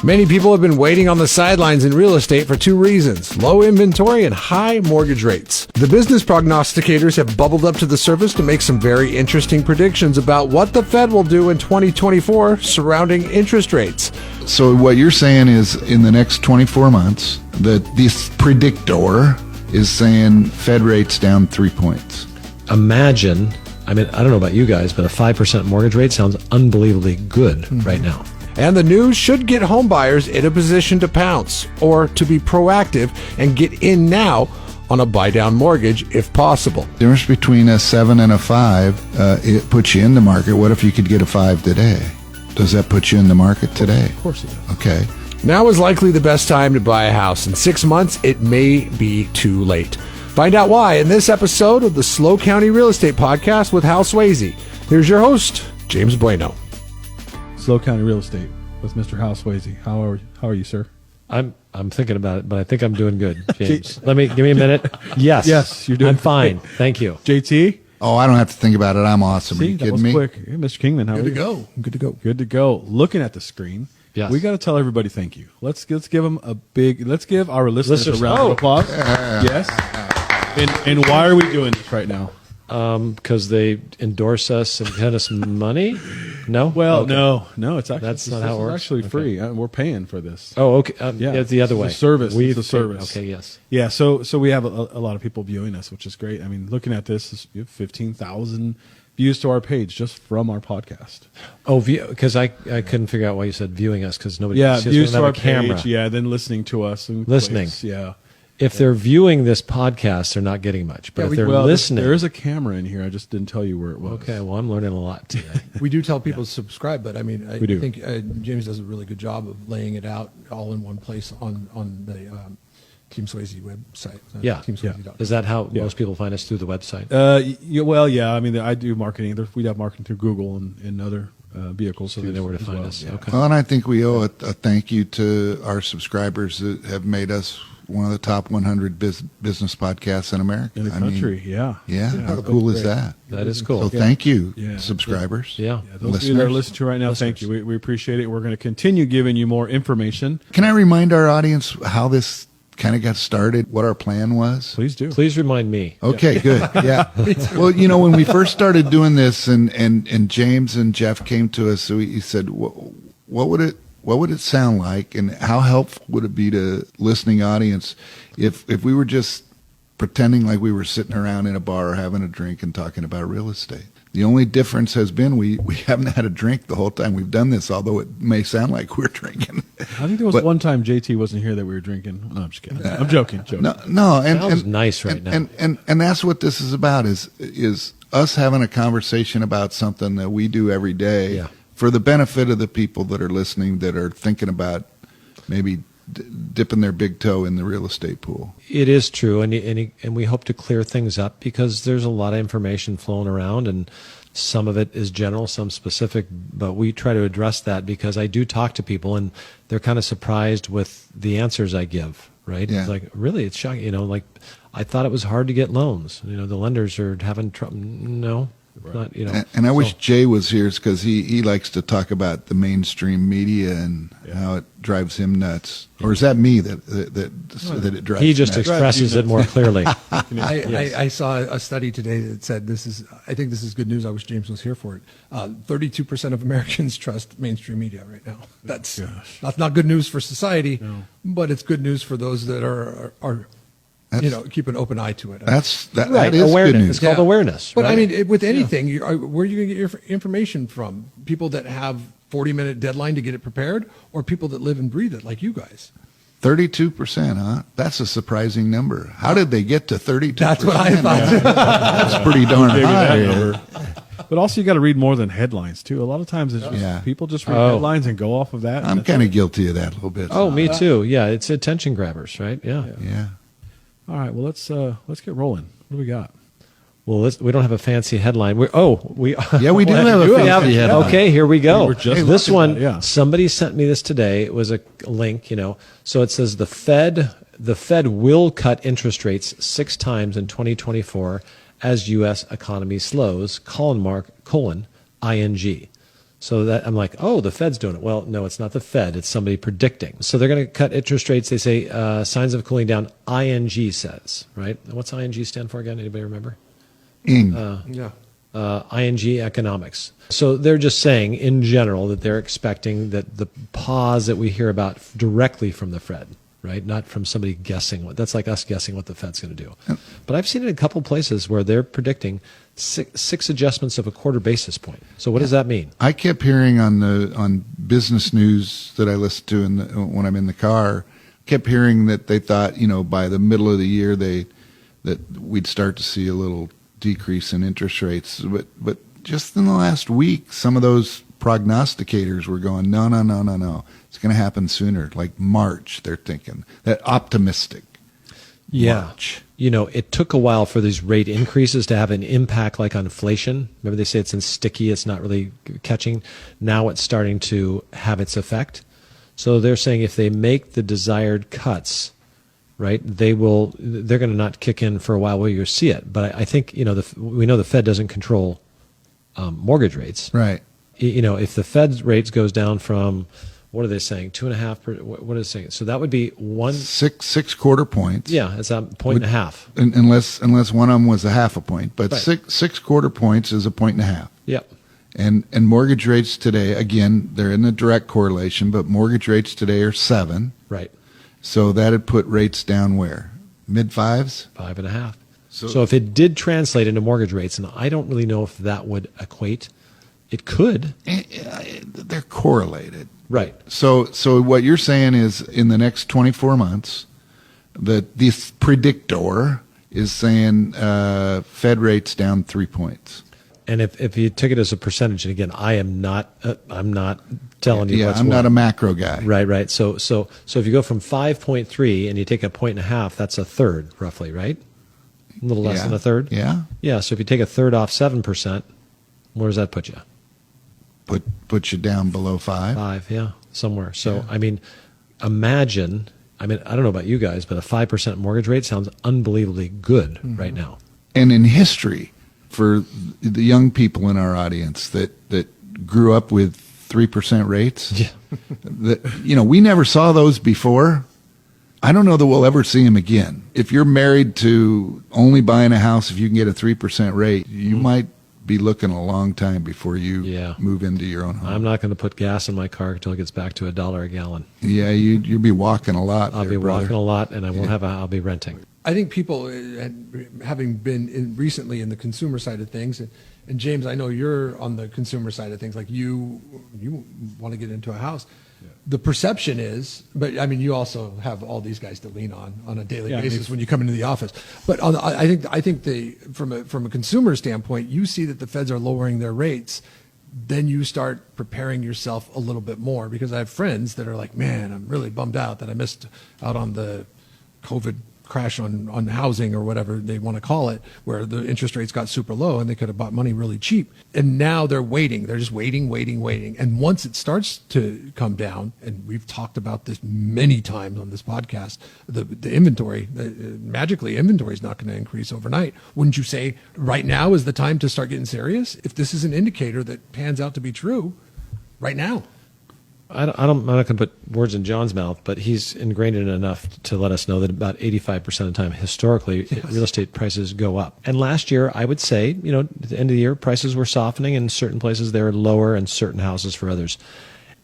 Many people have been waiting on the sidelines in real estate for two reasons: low inventory and high mortgage rates. The business prognosticators have bubbled up to the surface to make some very interesting predictions about what the Fed will do in 2024 surrounding interest rates. So what you're saying is in the next 24 months, that this predictor is saying Fed rates down 3 points. Imagine, I mean, I don't know about you guys, but a 5% mortgage rate sounds unbelievably good right now. And the news should get home buyers in a position to pounce or to be proactive and get in now on a buy-down mortgage if possible. The difference between a 7 and a 5, it puts you in the market. What if you could get a 5 today? Does that put you in the market today? Of course it does. Okay. Now is likely the best time to buy a house. In 6 months, it may be too late. Find out why in this episode of the Slow County Real Estate Podcast with Hal Sweasey. Here's your host, James Bueno. Slow County Real Estate with Mr. Hal Sweasey. How are you, sir? I'm thinking about it, but I think I'm doing good, James. Give me a minute. Yes, you're doing I'm fine. great. Thank you. JT? Oh, I don't have to think about it. I'm awesome. Are you that kidding was me? quick. Hey, Mr. Kingman, how are you? Good to go. Good to go. Looking at the screen, Yes. we got to tell everybody thank you. Let's give them let's give our listeners a round of applause. Yes. And why are we doing this right now? Because they endorse us and send us money? No? Well, Okay. no, it's actually That's not how it works? It's actually Okay. free. We're paying for this. Oh, okay. Yeah. It's the other way. It's a service. We It's a service. Okay, yes. Yeah, so we have a lot of people viewing us, which is great. I mean, looking at this, you have 15,000 views to our page just from our podcast. Oh, because I couldn't figure out why you said viewing us, because nobody Yeah, sees us. views We to don't our have a camera. page. Yeah, then listening to us. And Listening. clicks, yeah. If they're viewing this podcast, they're not getting much. But if they're listening... There is a camera in here. I just didn't tell you where it was. Okay, well, I'm learning a lot today. We do tell people to subscribe, but I mean, I We do. think James does a really good job of laying it out all in one place on the Team Swayze website. Yeah. TeamSwayze.com. Is that how Yeah. most people find us, through the website? Yeah. I mean, I do marketing. We have marketing through Google and other vehicles. So they know where to as find well. us. Yeah. Okay. Well, and I think we owe a thank you to our subscribers that have made us one of the top 100 business podcasts in America. In the I mean, country, yeah. how cool is that? That is So cool. thank you, Yeah. subscribers. Yeah. Yeah, those of you that are Listeners. listening to right now, thank you. We appreciate it. We're going to continue giving you more information. Can I remind our audience how this kind of got started, what our plan was? Please do. Please remind me. Okay, good. Yeah. Well, when we first started doing this, and James and Jeff came to us, so he said, "What would it sound like, and how helpful would it be to listening audience if we were just pretending like we were sitting around in a bar having a drink and talking about real estate?" The only difference has been we haven't had a drink the whole time we've done this, although it may sound like we're drinking. I think there was one time JT wasn't here that we were drinking. No, I'm just kidding. I'm joking. No, and Sounds nice right now. And that's what this is about is us having a conversation about something that we do every day. Yeah. For the benefit of the people that are listening, that are thinking about maybe dipping their big toe in the real estate pool. It is true, and we hope to clear things up, because there's a lot of information flowing around, and some of it is general, some specific, but we try to address that, because I do talk to people, and they're kind of surprised with the answers I give, right? Yeah. It's like, really, it's shocking, like, I thought it was hard to get loans. The lenders are having trouble. No. Not, And I wish Jay was here, because he likes to talk about the mainstream media and how it drives him nuts. Or is that me that it drives? He just nuts? expresses it more clearly. I saw a study today that said I think this is good news. I wish James was here for it. 32% of Americans trust mainstream media right now. That's not good news for society, but it's good news for those that are keep an open eye to it. That Right, is awareness. good news. It's called awareness. But right? I mean, with anything, where are you going to get your information from? People that have 40-minute deadline to get it prepared, or people that live and breathe it like you guys? 32%, huh? That's a surprising number. How did they get to 32%? That's what I thought. That's pretty darn high. But also, you got to read more than headlines too. A lot of times, it's just people just read headlines and go off of that. I'm kind of guilty of that a little bit. Oh, me too. Yeah, it's attention grabbers, right? Yeah. Yeah. All right. Well, let's get rolling. What do we got? Well, we don't have a fancy headline. We Yeah, we do have a we fancy headline. Okay, here we go. We were just This looking one, at it, yeah. somebody sent me this today. It was a link, So it says the Fed will cut interest rates 6 times in 2024 as U.S. economy slows, : ing. So that I'm like, oh, the Fed's doing it. Well, no, it's not the Fed. It's somebody predicting. So they're going to cut interest rates. They say signs of cooling down. ING says, right? What's ING stand for again? Anybody remember? Ing. ING economics. So they're just saying in general that they're expecting that the pause that we hear about directly from the Fed, right? Not from somebody guessing that's like us guessing what the Fed's going to do. But I've seen it in a couple places where they're predicting six adjustments of a quarter basis point. So what does that mean? I kept hearing on business news that I listen to when I'm in the car, kept hearing that they thought, by the middle of the year that we'd start to see a little decrease in interest rates. But just in the last week, some of those prognosticators were going, no. It's going to happen sooner, like March, they're thinking. That optimistic. Yeah. March. It took a while for these rate increases to have an impact like on inflation. Remember they say it's in sticky, it's not really catching. Now it's starting to have its effect. So they're saying if they make the desired cuts, right, they're going to not kick in for a while where you'll see it. But I think, we know the Fed doesn't control mortgage rates. Right. If the Fed's rates goes down from, what are they saying? 2.5%. What is it saying? So that would be six quarter points. Yeah, it's a point and a half. Unless one of them was a half a point, but Right. six quarter points is a point and a half. Yep. And mortgage rates today, again, they're in a direct correlation, but mortgage rates today are 7. Right. So that'd put rates down where? Mid 5s? 5.5. So- So if it did translate into mortgage rates, and I don't really know if that would equate, it could. They're correlated. Right. So what you're saying is in the next 24 months, that this predictor is saying Fed rates down 3 points. And if you took it as a percentage, and again, I'm not telling you what's I'm what. not a macro guy. Right. So if you go from 5.3 and you take a point and a half, that's a third roughly, right? A little less than a third. Yeah. Yeah. So if you take a third off 7%, where does that put you? Put you down below 5. 5, yeah, somewhere. So imagine. I don't know about you guys, but a 5% mortgage rate sounds unbelievably good right now. And in history, for the young people in our audience that grew up with 3% rates, we never saw those before. I don't know that we'll ever see them again. If you're married to only buying a house if you can get a 3% rate, you might be looking a long time before you move into your own home. I'm not going to put gas in my car until it gets back to $1 a gallon. Yeah, you'll be walking a lot. I'll be walking a lot, and I won't have. I'll be renting. I think people, having been recently in the consumer side of things, and James, I know you're on the consumer side of things. Like you want to get into a house. The perception is, but I mean, you also have all these guys to lean on a daily basis when you come into the office. But I think from a consumer standpoint, you see that the Feds are lowering their rates, then you start preparing yourself a little bit more. Because I have friends that are like, man, I'm really bummed out that I missed out on the COVID crash on housing or whatever they want to call it, where the interest rates got super low and they could have bought money really cheap. And now they're waiting. They're just waiting. And once it starts to come down, and we've talked about this many times on this podcast, the inventory, magically inventory is not going to increase overnight. Wouldn't you say right now is the time to start getting serious? If this is an indicator that pans out to be true, right now. I'm not going to put words in John's mouth, but he's ingrained in it enough to let us know that about 85% of the time, historically, real estate prices go up. And last year, I would say, at the end of the year, prices were softening. In certain places, they were lower in certain houses for others.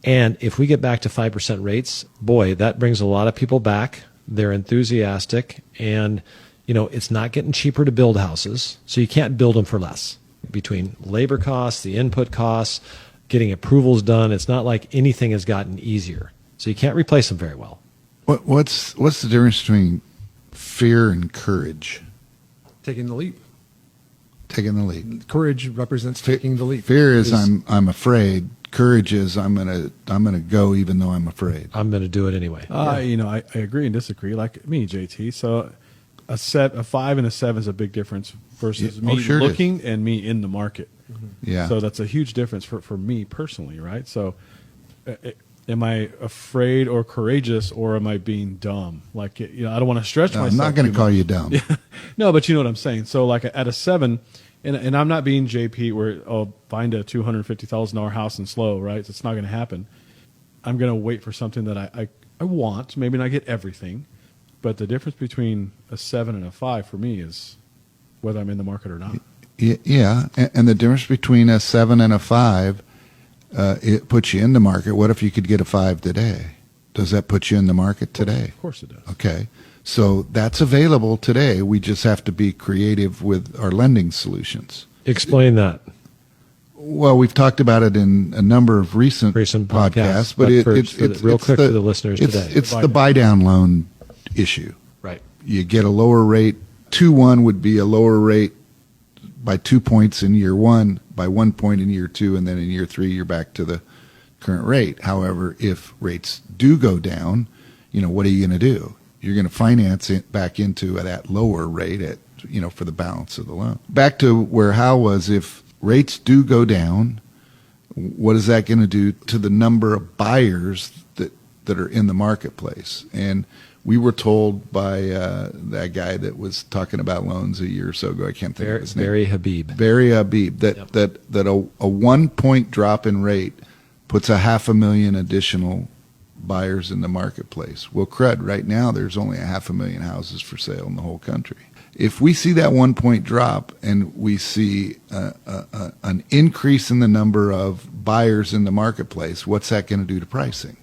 And if we get back to 5% rates, boy, that brings a lot of people back. They're enthusiastic. And, it's not getting cheaper to build houses. So you can't build them for less. Between labor costs, the input costs, getting approvals done, it's not like anything has gotten easier. So you can't replace them very well. What's the difference between fear and courage? Taking the leap. Taking the leap. Courage represents taking the leap. Fear is I'm afraid. Courage is I'm gonna go even though I'm afraid. I'm going to do it anyway. I agree and disagree. Like me, JT. So a 5 and a 7 is a big difference versus me looking and me in the market. Yeah. So that's a huge difference for me personally, right? So am I afraid or courageous, or am I being dumb? Like, I don't want to stretch myself. I'm not going to call you dumb. No, but you know what I'm saying. So like at a 7, and I'm not being JP where I'll find a $250,000 house and slow, right? It's not going to happen. I'm going to wait for something that I want, maybe not get everything, but the difference between a 7 and a 5 for me is whether I'm in the market or not. Yeah, and the difference between a 7 and a 5, it puts you in the market. What if you could get a 5 today? Does that put you in the market today? Of course it does. Okay. So that's available today. We just have to be creative with our lending solutions. Explain that. Well, we've talked about it in a number of recent podcasts, but it's real quick for the listeners today. It's the buy-down loan issue. Right. You get a lower rate. 2-1 would be a lower rate by 2 points in year 1, by 1 point in year 2, and then in year 3 you're back to the current rate. However, if rates do go down, what are you going to do? You're going to finance it back into that lower rate for the balance of the loan. Back to where Hal was, if rates do go down, what is that going to do to the number of buyers that are in the marketplace? And we were told by that guy that was talking about loans a year or so ago, I can't think of his name. Barry Habib, that a 1 point drop in rate puts 500,000 additional buyers in the marketplace. Well, crud, right now there's only 500,000 houses for sale in the whole country. If we see that 1 point drop and we see an increase in the number of buyers in the marketplace, what's that going to do to pricing?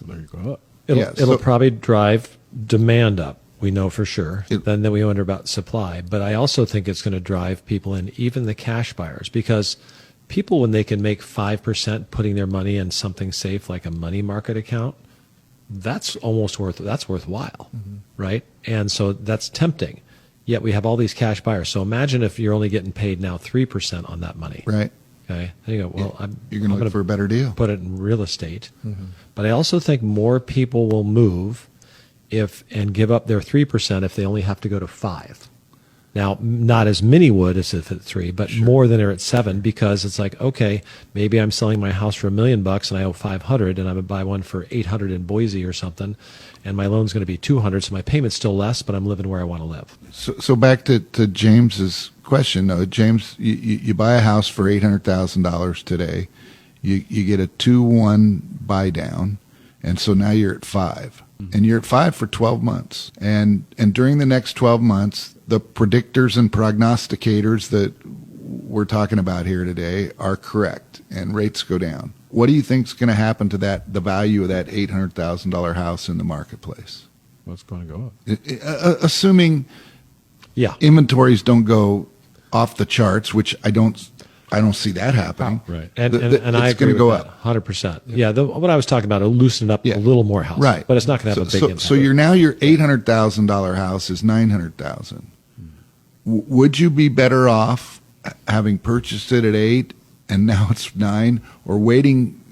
There you go. It'll probably drive demand up. We know for sure. Then we wonder about supply. But I also think it's going to drive people in, even the cash buyers, because people, when they can make 5% putting their money in something safe like a money market account, that's worthwhile, right? And so that's tempting. Yet we have all these cash buyers. So imagine if you're only getting paid now 3% on that money. Right. Okay. Then you go, well, you're going to look for a better deal. Put it in real estate. But I also think more people will move and give up their 3% if they only have to go to 5. Now, not as many would as if at 3, but more than are at 7, because it's like, okay, maybe I'm selling my house for $1 million and I owe 500, and I'm gonna buy one for 800 in Boise or something, and my loan's going to be 200, so my payment's still less, but I'm living where I want to live. So back to James's question, James, you buy a house for $800,000 today, you get a 2-1 buy down, and so now you're at 5, and you're at 5 for 12 months, and during the next 12 months. The predictors and prognosticators that we're talking about here today are correct, and rates go down. What do you think is going to happen to the value of that $800,000 house in the marketplace? Well, it's going to go up. Assuming inventories don't go off the charts, which I don't see that happening. Right, and I agree with go that, up 100%. Yeah, what I was talking about, it'll loosen up a little more house, right? But it's not going to have a big impact. So your $800,000 house is $900,000. Would you be better off having purchased it at 8 and now it's 9, or waiting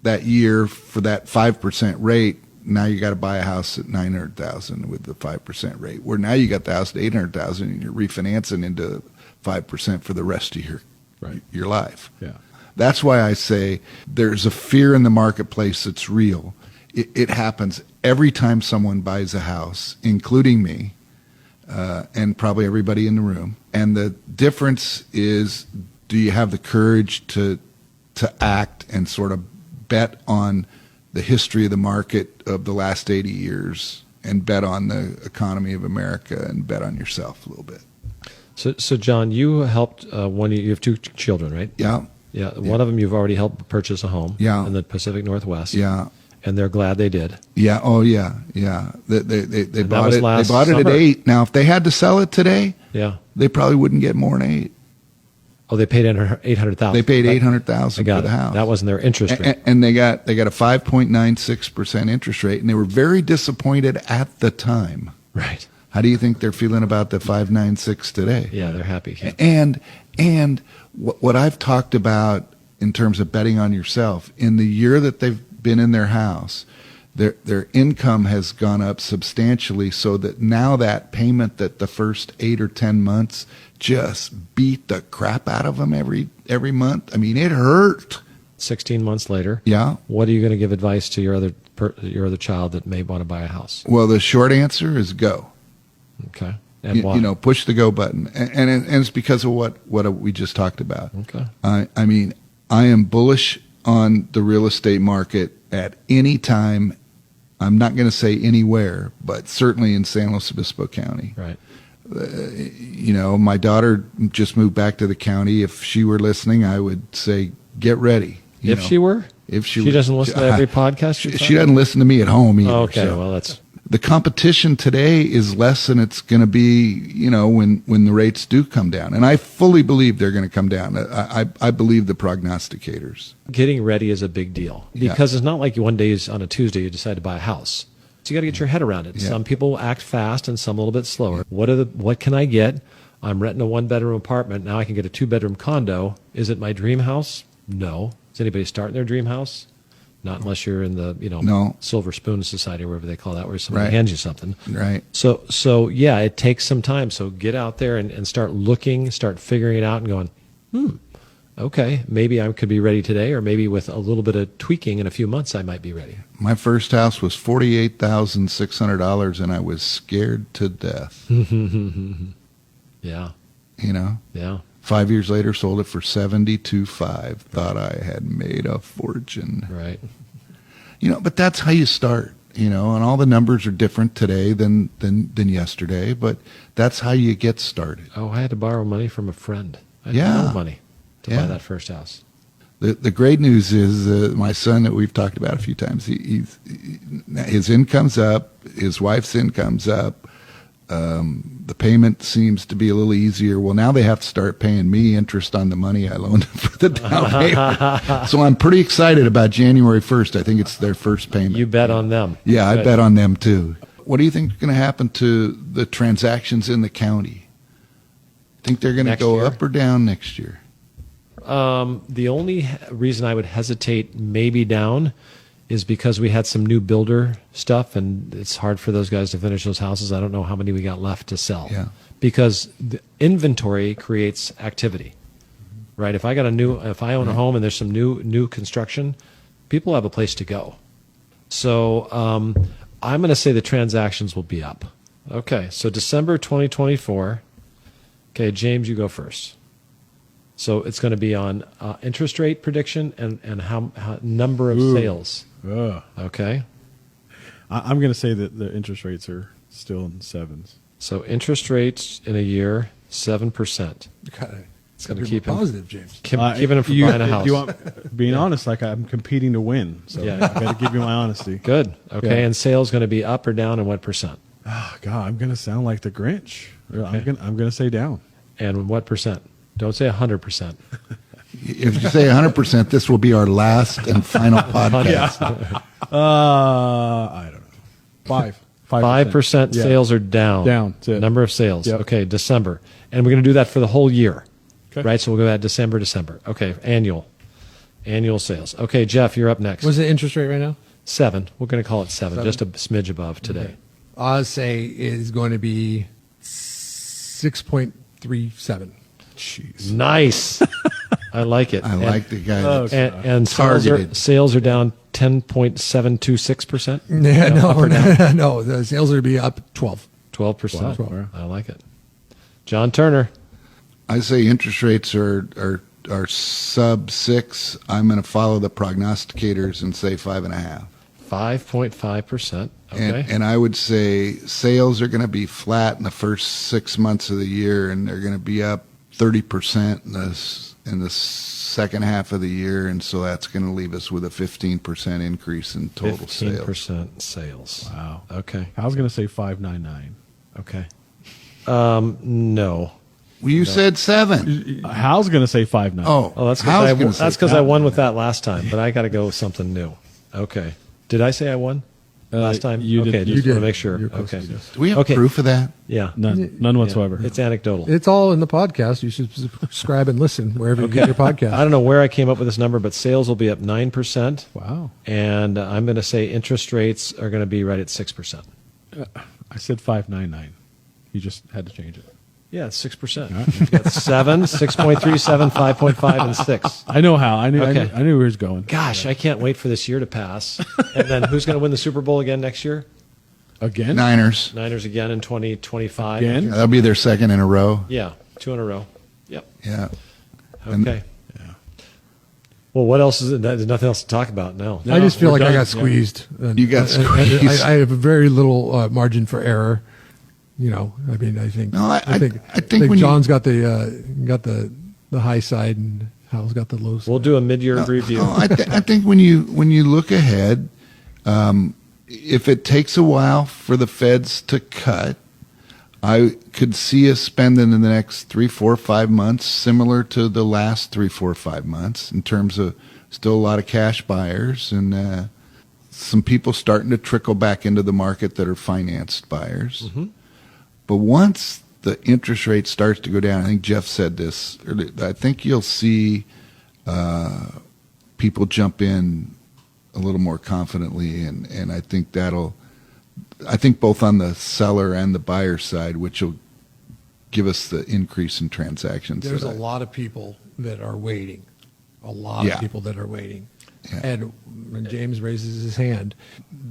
that year for that 5% rate? Now you got to buy a house at $900,000 with the 5% rate, where now you got the house at $800,000 and you're refinancing into 5% for the rest of your life. Yeah. That's why I say there's a fear in the marketplace that's real. It happens every time someone buys a house, including me. And probably everybody in the room. And the difference is, do you have the courage to act and sort of bet on the history of the market of the last 80 years and bet on the economy of America and bet on yourself a little bit? So John, you helped you have 2 children, right? Yeah. Yeah. One of them you've already helped purchase a home in the Pacific Northwest. Yeah. And they're glad they did. Yeah. Oh, yeah. Yeah. They bought it. They bought it at 8. Now, if they had to sell it today, they probably wouldn't get more than 8. Oh, they paid $800,000. They paid $800,000 for the house. That wasn't their interest rate. And they got a 5.96% interest rate, and they were very disappointed at the time. Right. How do you think they're feeling about the 5.96 today? Yeah, they're happy. And what I've talked about in terms of betting on yourself, in the year that they've been in their house, their income has gone up substantially, so that now that payment that the first 8 or 10 months just beat the crap out of them every month. I mean, it hurt. 16 months later. Yeah. What are you going to give advice to your other child that may want to buy a house? Well, the short answer is go. Okay. And why? Push the go button. And it's because of what we just talked about. Okay. I mean, I am bullish on the real estate market at any time. I'm not going to say anywhere, but certainly in San Luis Obispo County. Right. My daughter just moved back to the county. If she were listening, I would say, get ready. If she were? If she doesn't listen to every podcast you're she doesn't listen to me at home either. Okay, so. well, that's... The competition today is less than it's going to be, when the rates do come down. And I fully believe they're going to come down. I believe the prognosticators. Getting ready is a big deal because it's not like one day on a Tuesday you decide to buy a house. So you got to get your head around it. Yeah. Some people act fast and some a little bit slower. What can I get? I'm renting a 1-bedroom apartment. Now I can get a 2-bedroom condo. Is it my dream house? No. Is anybody starting their dream house? Not unless you're in the No. Silver Spoon Society, or whatever they call that, where somebody Right. hands you something. Right. So yeah, it takes some time. So get out there and start looking, start figuring it out, and going, okay, maybe I could be ready today, or maybe with a little bit of tweaking in a few months, I might be ready. My first house was $48,600, and I was scared to death. Yeah. Yeah. 5 years later, sold it for $72,500. Thought I had made a fortune. Right. But that's how you start. And all the numbers are different today than yesterday, but that's how you get started. Oh, I had to borrow money from a friend. I had Yeah. no money to buy that first house. The great news is my son that we've talked about a few times. His income's up, his wife's income's up. The payment seems to be a little easier. Well, now they have to start paying me interest on the money I loaned them for the down payment. So I'm pretty excited about January 1st. I think it's their first payment. You bet on them. Yeah, I Good. bet on them too. What do you think is going to happen to the transactions in the county? Think they're going to Next go year? up or down next year? The only reason I would hesitate maybe down is because we had some new builder stuff, and it's hard for those guys to finish those houses. I don't know how many we got left to sell. Yeah. Because the inventory creates activity, right? If I own a home and there's some new construction, people have a place to go. So I'm going to say the transactions will be up. Okay, so December 2024. Okay, James, you go first. So it's going to be on interest rate prediction and how number of sales. Okay. I'm going to say that the interest rates are still in the sevens. So interest rates in a year, 7%. It's going to keep keep him- positive, James. Keeping him from buying a house. Do you want being honest? Like I'm competing to win, so Yeah. I got to give you my honesty. Good. Okay. Yeah. And sales going to be up or down, and what percent? Oh, God, I'm going to sound like the Grinch. I'm going to say down. And what percent? Don't say 100%. If you say 100%, this will be our last and final podcast. I don't know. 5% Yeah. sales are down. Down, that's it. Number of sales. Yep. Okay, December. And we're going to do that for the whole year. Okay. Right? So we'll go at December. Okay, annual sales. Okay, Jeff, you're up next. What's the interest rate right now? 7. We're going to call it 7, just a smidge above today. I'll say is going to be 6.37. Jeez. Nice. I like it. I like the guy. Oh, That, And Targeted. sales are down 10.726%. Yeah, up or down? no, the sales are be up 12. 12%. Wow. I like it. John Turner. I say interest rates are sub 6. I'm going to follow the prognosticators and say 5.5. 5.5%. Okay. And I would say sales are going to be flat in the first 6 months of the year, and they're going to be up 30% in the second half of the year, and so that's going to leave us with a 15% increase in total sales. 15% sales. Wow. Okay. I was going to say 599. Okay. No. Well, you said 7. Hal's going to say 599. Oh, That's Hal's gonna because say I won with that last time, but I got to go with something new. Okay. Did I say I won last time? you did. Okay, You just want did. to make sure. You're close Okay. to this. Do we have Okay. proof of that? Yeah. None whatsoever. It's anecdotal. It's all in the podcast. You should subscribe and listen wherever you get your podcast. I don't know where I came up with this number, but sales will be up 9%. Wow. And I'm going to say interest rates are going to be right at 6%. I said 599. You just had to change it. Yeah, it's 6%. You got 7, 6.37, 5.5, and 6. I know how. I knew Okay. I knew where he was going. Gosh, I can't wait for this year to pass. And then who's going to win the Super Bowl again next year? Again? Niners. Niners again in 2025. Again? That'll be their second in a row. Yeah, 2 in a row. Yep. Yeah. Okay. Well, what else is it? There's nothing else to talk about now. I just feel we're like I done. got squeezed. And- You got and- squeezed. I have a very little margin for error. You know, I mean, I think. No, I think when John's got the high side and Hal's got the low side. We'll do a mid-year review. No, I think when you look ahead, if it takes a while for the feds to cut, I could see us spending in the next 3, 4, 5 months similar to the last 3, 4, 5 months in terms of still a lot of cash buyers and some people starting to trickle back into the market that are financed buyers. Mm-hmm. But once the interest rate starts to go down, I think Jeff said this earlier, I think you'll see people jump in a little more confidently, and I think I think both on the seller and the buyer side, which will give us the increase in transactions. There's a lot of people that are waiting. A lot Yeah. of people that are waiting. Yeah. And when James raises his hand,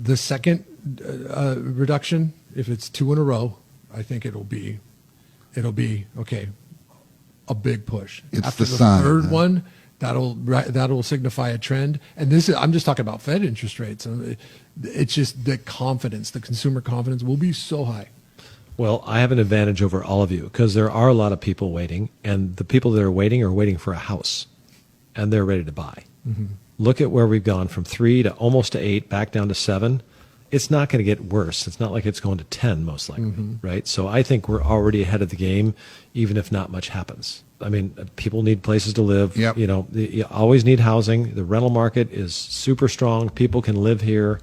the second reduction, if it's 2 in a row, I think it'll be okay, a big push. It's After the the sign, third huh? one, that'll signify a trend. And I'm just talking about Fed interest rates. It's just the confidence, the consumer confidence will be so high. Well, I have an advantage over all of you because there are a lot of people waiting, and the people that are waiting for a house, and they're ready to buy. Mm-hmm. Look at where we've gone from 3 to almost to 8, back down to 7. It's not going to get worse. It's not like it's going to 10, most likely, right? So I think we're already ahead of the game, even if not much happens. I mean, people need places to live. Yep. You know, you always need housing. The rental market is super strong. People can live here.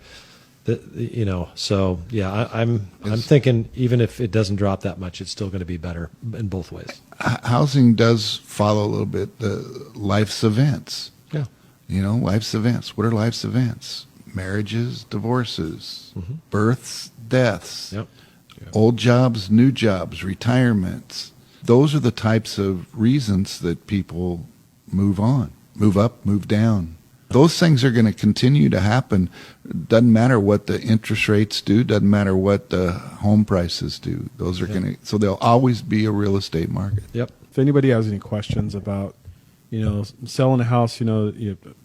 So yeah, I'm thinking even if it doesn't drop that much, it's still going to be better in both ways. Housing does follow a little bit the life's events. Yeah. Life's events. What are life's events? Marriages, divorces, births, deaths, Yep. old jobs, new jobs, retirements. Those are the types of reasons that people move on, move up, move down. Those things are going to continue to happen. Doesn't matter what the interest rates do. Doesn't matter what the home prices do. Those are going to. So there'll always be a real estate market. Yep. If anybody has any questions about, selling a house,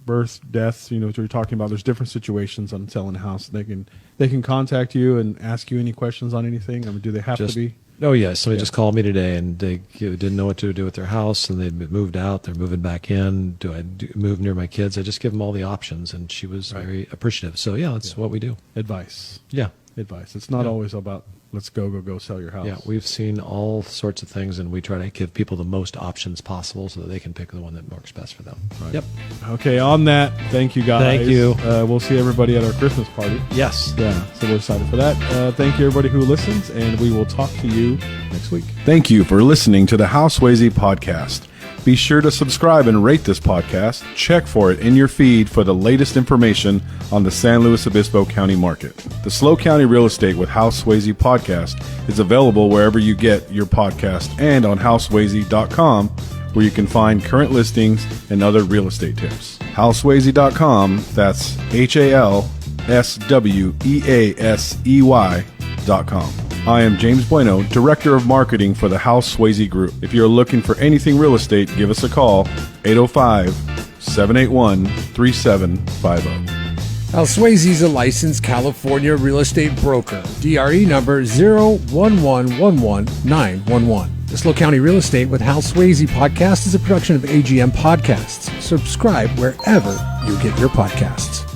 birth, deaths, what you're talking about, there's different situations on selling a house. They can contact you and ask you any questions on anything. I mean, do they have to be? Oh, yeah. Somebody just called me today, and they didn't know what to do with their house, and they'd moved out. They're moving back in. Do I move near my kids? I just give them all the options, and she was very appreciative. So, yeah, that's what we do. Advice. Yeah. Advice. It's not always about let's go sell your house. Yeah, we've seen all sorts of things, and we try to give people the most options possible so that they can pick the one that works best for them. Right. Yep. Okay, on that, thank you guys. Thank you. We'll see everybody at our Christmas party. Yes. Yeah, so we're excited for that. Thank you, everybody who listens, and we will talk to you next week. Thank you for listening to the Hal Sweasey podcast. Be sure to subscribe and rate this podcast. Check for it in your feed for the latest information on the San Luis Obispo County market. The Slow County Real Estate with Hal Sweasey podcast is available wherever you get your podcast and on halsweasey.com, where you can find current listings and other real estate tips. halsweasey.com, that's HALSWEASEY.com. I am James Bueno, Director of Marketing for the Hal Sweasey Group. If you're looking for anything real estate, give us a call, 805-781-3750. Hal Sweasey is a licensed California real estate broker. DRE number 01111-911. The Slow County Real Estate with Hal Sweasey podcast is a production of AGM Podcasts. Subscribe wherever you get your podcasts.